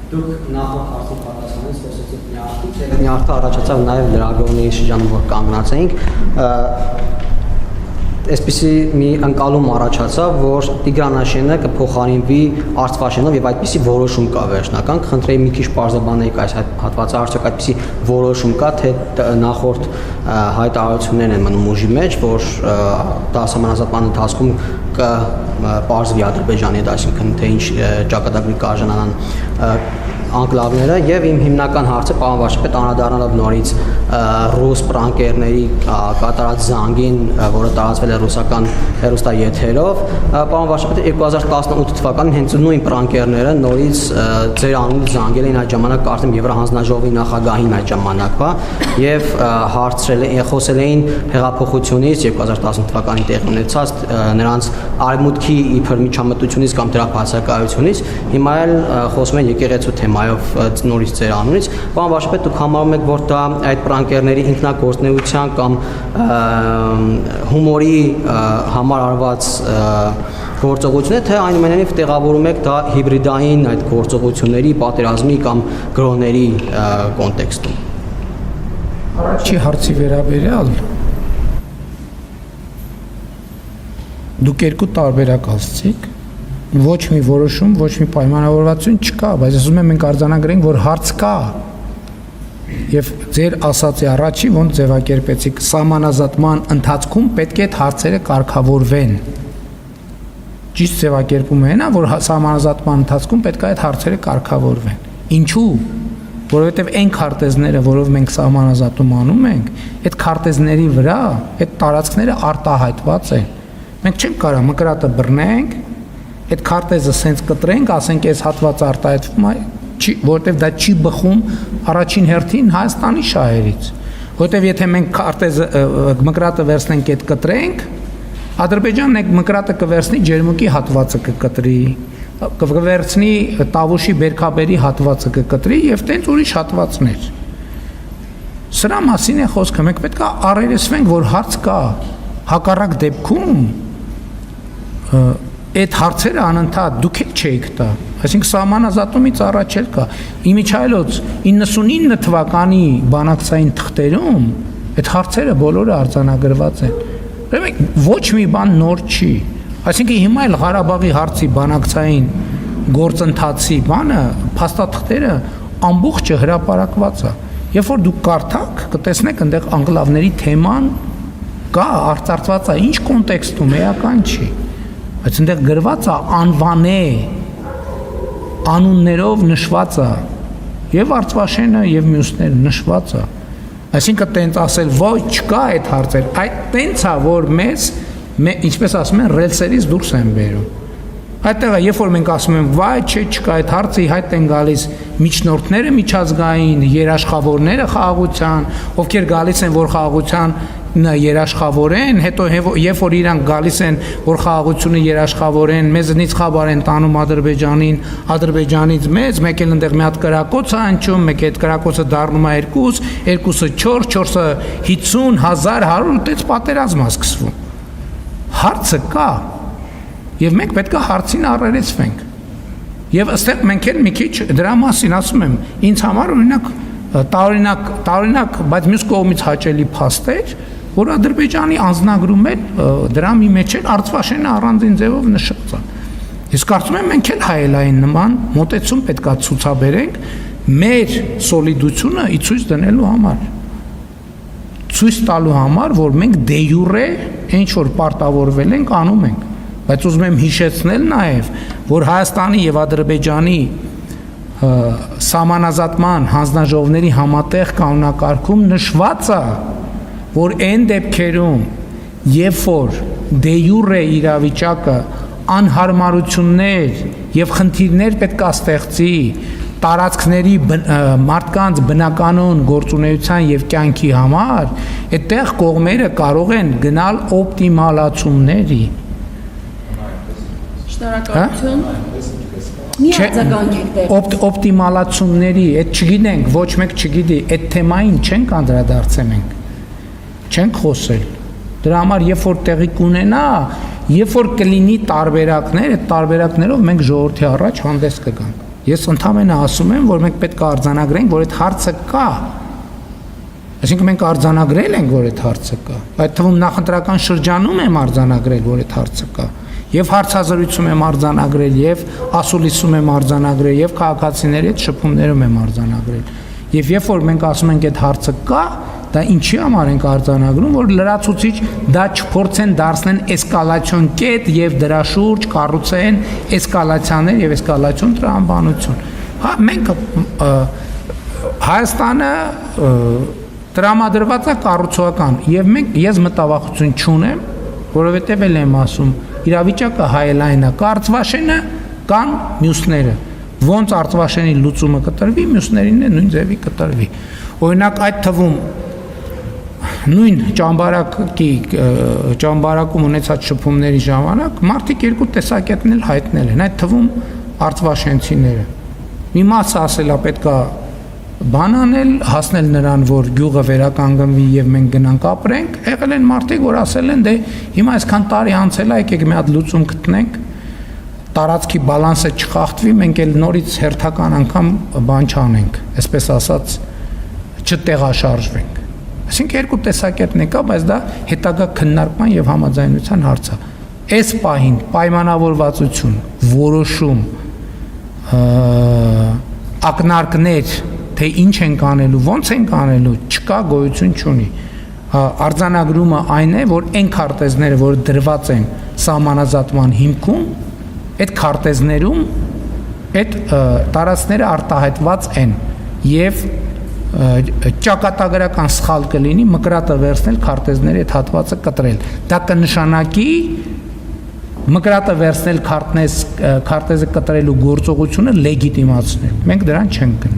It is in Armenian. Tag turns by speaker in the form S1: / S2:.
S1: Դուք նախորդ հարցի պատասխանից խոսեցիք նյարդից, եւ նյարդը առաջացավ նաեւ լրագրողների շրջանում, որ կանգնած էինք, այսպիսի մի ընկալում առաջացավ, որ Տիգրանաշենը կփոխարինվի Արցվաշենով եւ այդպիսի որոշում կա վերջնական, խնդրեի մի քիչ բարձրաբանեիք այս հատվածը, արդյոք այդպիսի որոշում կա, թե նախորդ հայտարարություններն են մնում ուժի մեջ, որ դասամանազատման ընթացքում կպարզվի Ադրբեջանի հետ, այսինքն թե ինչ ճակատագրի կարժանանան անկլավները եւ իմ հիմնական հարցը պարոն վարչապետ անդրադառնալով նորից ռուս պրանկերների կատարած զանգին, որը տարածվել է ռուսական հեռուստաեթերով, պարոն վարչապետ 2018 թվականին հենց նույն պրանկերները նորից ձեր անունից զանգել էին այդ ժամանակ կարծեմ Եվրահանձնաժողովի նախագահին այդ ժամանակվա եւ խոսել էին հեղափոխությունից 2010 թվականին տեղի ունեցած նրանց արևմուտքի իբր միջամտությունից կամ դրա բացակայությունից, հիմա էլ խոսում են եկեղեցու թեմայով նորից ձեր անունից, պարոն վարչապետ դուք համարում եք, որ դա այդ պրանկերների ինքնագործունեության կամ հումորի համար արված գործողություն է, թե այնուամենայնիվ տեղավորում եք դա հիբրիդային այդ գործողությունների, պատերազմի կամ գրոհների կոնտեքստում։
S2: Առաջի հարցի վերաբերյալ դուք երկու տարբերակ ասացիք, ոչ մի որոշում, ոչ մի պայմանավորվածություն չկա, բայց ասում եմ մենք արձանագրենք, որ հարց կա։ Եվ ձեր ասացի առաջի ոնց ձևակերպեցիք, սահմանազատման ընթացքում պետք է այդ հարցերը կարգավորվեն։ Ճիշտ ձևակերպումը է նա, որ սահմանազատման ընթացքում պետք է այդ հարցերը կարգավորվեն։ Ինչու՞։ Որովհետև այն քարտեզները, որով մենք սահմանազատում անում ենք, այդ քարտեզների վրա այդ տարածքները արտահայտված են։ Մենք չենք կարող մկրատը բռնենք, այդ քարտեզը սենց կտրենք, ասենք այս հատվածը արտահայտվում է, որովհետև դա չի բխում առաջին հերթին Հայաստանի շահերից։ Որովհետև եթե մենք քարտեզը մկրատը վերցնենք այդ կտրենք, Ադրբեջանն այդ մկրատը կվերցնի ջերմուկի հատվածը կկտրի, կվերցնի Տավուշի բերքաբերի հատվածը կկտրի եւ տենց ուրիշ հատվածներ։ Սրա մասին է խոսքը, մենք պետք է առերեսվենք, որ հարց կա։ Հակառակ դեպքում այդ հարցերը անընդհատ դուք եք չէիք տա, այսինքն սահմանազատումից առաջ էլ կա։ Իմիջայլոց 99 թվականի բանակցային թղթերում այդ հարցերը բոլորը արձանագրված են։ Ուրեմն ոչ մի բան նոր չի։ Այսինքն հիմա էլ Ղարաբաղի հարցի բանակցային գործընթացի բանը, փաստաթղթերը ամբողջը հրապարակված է։ Երբ որ դուք կարդաք, կտեսնեք այնտեղ անկլավների թեման կա, արծարծված է, ինչ կոնտեքստում էական չի։ Բայց այնտեղ գրված է անվանե անուններով նշված է եւ Արցվաշենը եւ մյուսները նշված է։ Այսինքն տենց ասել ոչ չկա այդ հարցեր, այդ տենց է որ մեզ ինչպես ասում են ռելսերից դուրս են բերում։ Այդտեղ է երբ որ մենք ասում ենք վայ չէ չկա այդ հարցի հայտ են գալիս միջնորդները միջազգային երաշխավորները խաղաղության, ովքեր գալիս են որ խաղաղության երաշխավորեն, հետո երբ որ իրանք գալիս են որ խաղաղությունը երաշխավորեն, մեզնից խաբար են տանում Ադրբեջանին, Ադրբեջանից մեկ էլ այնտեղ մի հատ կրակոց է հնչում, մեկ այդ կրակոցը դառնում է 2, 2-ը 4, 4-ը 50, 1000, 100, այդպես պատերազմ է սկսվում։ Հարցը կա, եւ մենք պետք է հարցին առերեսվենք։ Եվ ըստեղ մենք էլ մի քիչ դրա մասին ասում եմ, ինձ համար տարօրինակ, բայց մյուս կողմից հաճելի փաստ էր, որ Ադրբեջանի անձնագրում էլ դրա մի մեջ էլ Արցվաշենը առանձին ձևով նշած է։ Ես կարծում եմ մենք էլ հայելային նման մոտեցում պետք է ցուցաբերենք մեր սոլիդությունը ի ցույց դնելու համար։ Ցույց տալու համար, որ մենք դե յուրե ինչ որ պարտավորվել ենք անում ենք, բայց ուզում եմ հիշեցնել նաև, որ Հայաստանի եւ Ադրբեջանի սահմանազատման հանձնաժողովների համատեղ կանոնակարգում նշված է, որ այն դեպքերում, երբ որ դե յուրե իրավիճակը անհարմարություններ եւ խնդիրներ պետք է ստեղծի տարածքների մարդկանց բնականոն գործունեության եւ կյանքի համար, այդտեղ կողմերը կարող են գնալ օպտիմալացումների։
S3: Շնորհակալություն։ Մի արձագանքեք դեռ։
S2: Օպտիմալացումների, այդ չգիտենք, ոչ մեկ չգիտի, այդ թեմային չենք անդրադարձել մենք։ Չենք խոսել։ Դրա համար երբ որ տեղի կունենա, երբ որ կլինի տարբերակներ, այդ տարբերակներով մենք ժողովրդի առաջ հանդես կգանք։ Ես ընդհանրապես ասում եմ, որ մենք պետք է արձանագրենք, որ այդ հարցը կա։ Այսինքն մենք արձանագրել ենք, որ այդ հարցը կա։ Այդ թվում նախընտրական շրջանում եմ արձանագրել, որ այդ հարցը կա։ Եվ հարցազրույցում եմ արձանագրել, եւ ասուլիսում եմ արձանագրել, եւ քաղաքացիների հետ շփումներում եմ արձանագրել։ Եվ երբ որ մենք ասում ենք այդ հարցը կա, դա ինչի համար ենք արձանագրում, որ լրացուցիչ դա չփորձեն դարձնել էսկալացիոն կետ եւ դրա շուրջ կառուցեն էսկալացիաներ եւ էսկալացիոն տրամաբանություն։ Հա մենք Հայաստանը տրամադրված է կառուցողական եւ ես մտավախություն չունեմ, որովհետեւ էլ եմ ասում, իրավիճակը հայելային է, Արցվաշենը կան մյուսները, ոնց Արցվաշենի լուծումը կտրվի, մյուսներին է նույն ձևի կտրվի։ Օրինակ այդ թվում նույն ճամբարակում ունեցած շփումների ժամանակ մարդիկ երկու տեսակետներ հայտնել են, այդ թվում արցվաշենցիները։ Մի մասը ասել է պետքա բան անել, հասնել նրան, որ գյուղը վերականգնվի եւ մենք գնանք ապրենք, եղել են մարդիկ, որ ասել են, դե հիմա այսքան տարի անցել է, եկեք մի հատ լուծում գտնենք, տարածքի բալանսը չխախտվի, մենք էլ նորից հերթական անգամ բան չանենք, այսպես ասած, չտեղաշարժվենք։ Այսինքն երկու տեսակետն է կա, բայց դա հետագա քննարկման եւ համաձայնության հարց է։ Այս պահին պայմանավորվածություն, որոշում, ակնարկներ, թե ինչ են կանելու, ոնց են կանելու, չկա, գոյություն չունի։ Արձանագրումը այն է, որ այն քարտեզները, որ դրված են սահմանազատման հիմքում, այդ քարտեզներում այդ տարածքները արտահայտված են եւ ճակատագրական սխալ կլինի մկրատը վերցնել քարտեզների այդ հատվածը կտրել։ Դա կնշանակի մկրատը վերցնել քարտեզը կտրելու գործողությունը լեգիտիմացնել։ Մենք դրան չենք գնա։